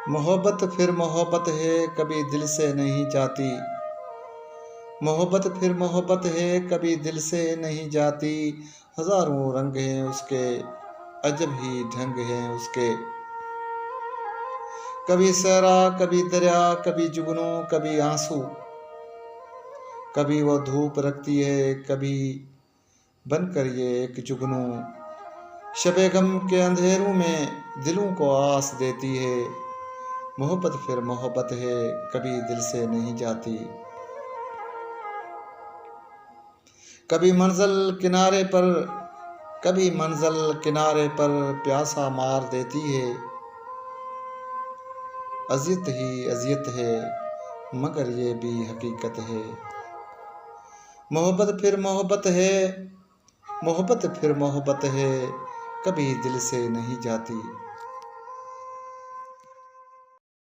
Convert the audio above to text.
मोहब्बत फिर मोहब्बत है, कभी दिल से नहीं जाती। मोहब्बत फिर मोहब्बत है, कभी दिल से नहीं जाती। हजारों रंग हैं उसके, अजब ही ढंग हैं उसके। कभी सहरा, कभी दरिया, कभी जुगनू, कभी आंसू। कभी वो धूप रखती है, कभी बनकर ये एक जुगनू। शबे गम के अंधेरों में दिलों को आस देती है। मोहब्बत फिर मोहब्बत है, कभी दिल से नहीं जाती। कभी मंजिल किनारे पर प्यासा मार देती है। अजियत ही अजियत है, मगर ये भी हकीकत है। मोहब्बत फिर मोहब्बत है, मोहब्बत फिर मोहब्बत है, कभी दिल से नहीं जाती।